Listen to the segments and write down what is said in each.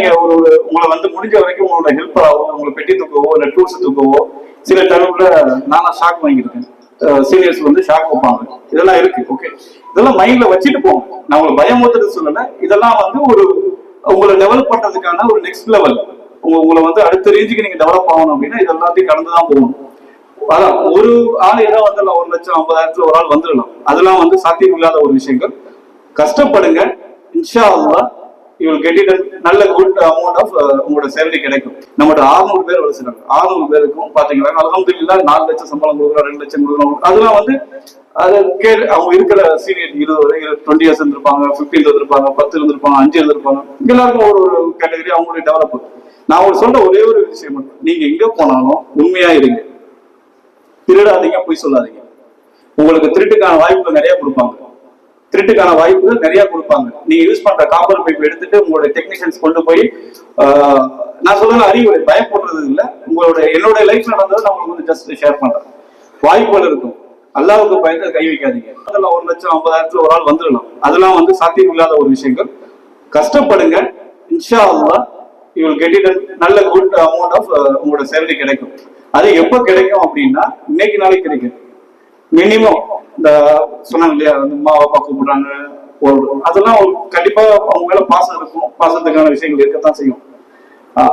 நீங்க உங்களை வந்து முடிஞ்ச வரைக்கும் உங்களோட ஹெல்ப்பராகவோ உங்களை பெட்டி தூக்கவோ இல்ல டூல்ஸ் தூக்கவோ சில டைம்ல நானா ஷாக் வாங்கியிருக்கேன். சீனியர்ஸ் வந்து ஷாக் வைப்பாங்க. இதெல்லாம் இருக்கு. ஓகே, இதெல்லாம் மைண்ட்ல வச்சுட்டு போங்க. நான் உங்களை பயமுறுத்துறது சொல்லல. இதெல்லாம் வந்து உங்களை டெவலப் பண்றதுக்கான ஒரு நெக்ஸ்ட் லெவல். உங்களை வந்து அடுத்த ரேஞ்சுக்கு நீங்க டெவலப் ஆகணும் அப்படின்னா இது எல்லாத்தையும் கடந்துதான் போகணும். அதான் ஒரு ஆள் ஏதோ வந்துடலாம், 1,50,000 ஒரு ஆள் வந்துடலாம். அதெல்லாம் வந்து சாத்தியம் இல்லாத ஒரு விஷயங்கள். கஷ்டப்படுங்க, இன்ஷா அல்லாஹ் யூ வில் கெட் இட். நல்ல குட் அமௌண்ட் ஆஃப் உங்களோட சேலரி கிடைக்கும். நம்மளோட 600 பேர் வேலை செய்றாங்க. 600 பேருக்கும் பாத்தீங்கன்னா அல்ஹம்துலில்லாஹ் 4 லட்சம் சம்பளம் கொடுக்குறோம், 2 லட்சம் கொடுக்குறோம். அதெல்லாம் வந்து அவங்க இருக்கிற சீனியர் 20 இயர்ஸ் இருந்திருப்பாங்க, 15 இருந்திருப்பாங்க, 10 இருந்திருப்பாங்க, 5 இருந்திருப்பாங்க. எல்லாருக்கும் ஒரு கேட்டகரி அவங்களுடைய டெவலப். நான் உங்களுக்கு சொல்ற ஒரே ஒரு விஷயம் மட்டும், நீங்க எங்க போனாலும் உண்மையா இருங்க, திருடாதீங்க, பொய் சொல்லாதீங்க. உங்களுக்கு திருட்டுக்கான வாய்ப்புகள் நிறைய கொடுப்பாங்க. நீங்க யூஸ் பண்ற காப்பர் பைப் எடுத்துட்டு உங்களுடைய டெக்னீஷியன்ஸ் கொண்டு போய் நான் சொல்ற அறிவுரை பயப்படுறது இல்லை. என்னோட லைஃப் நடந்தது நான் உங்களுக்கு வந்து ஜஸ்ட் ஷேர் பண்றேன். வாய்ப்புகள் இருக்கும். அல்லாஹ்வுக்கு பயந்து கை வைக்காதீங்க. அதெல்லாம் 1,50,000 ஒரு ஆள் வந்துடலாம். அதெல்லாம் வந்து சாத்தியம் இல்லாத ஒரு விஷயங்கள். கஷ்டப்படுங்க, இன்ஷா அல்லாஹ் யூ வில் கெட் இட். நல்ல குட் அமௌண்ட் ஆஃப் உங்களோட சேலரி கிடைக்கும். அது எப்ப கிடைக்கும் அப்படின்னா இன்னைக்கு நாளைக்கு கிடைக்கும். மினிமம் இந்த சொன்னாங்க இல்லையா, அம்மா அப்பா கூப்பிடுறாங்க, அதெல்லாம் ஒரு கண்டிப்பா அவங்க மேல பாசம் இருக்கும். பாசத்துக்கான விஷயங்கள் இருக்கத்தான் செய்யும்.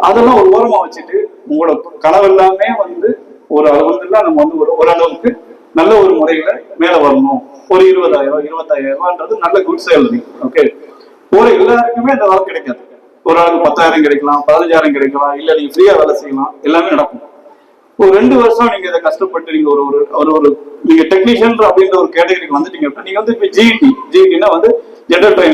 அதெல்லாம் ஒரு ஓரமா வச்சுட்டு உங்களோட கனவு எல்லாமே வந்து ஒரு அளவுல நம்ம வந்து ஓரளவுக்கு நல்ல ஒரு முறையில மேல வரணும். ஒரு 20,000 25,000 நல்ல குட் சேலரி. ஓகே, ஒரு எல்லாருக்குமே அந்த வேலை கிடைக்காது. ஒரு ஆளுக்கு 10,000 கிடைக்கலாம், 15,000 கிடைக்கலாம், இல்ல நீங்க ஃப்ரீயா வேலை செய்யலாம். எல்லாமே நடக்கும். ஒரு 2 வருஷம் நீங்க இதை கஷ்டப்பட்டு நீங்க நீங்க டெக்னீஷியன் அப்படின்ற ஒரு கேட்டகரிக்கு வந்துட்டீங்க. நீங்க வந்து இப்ப ஜிஇடினா வந்து ஜெனரல் ட்ரெயின்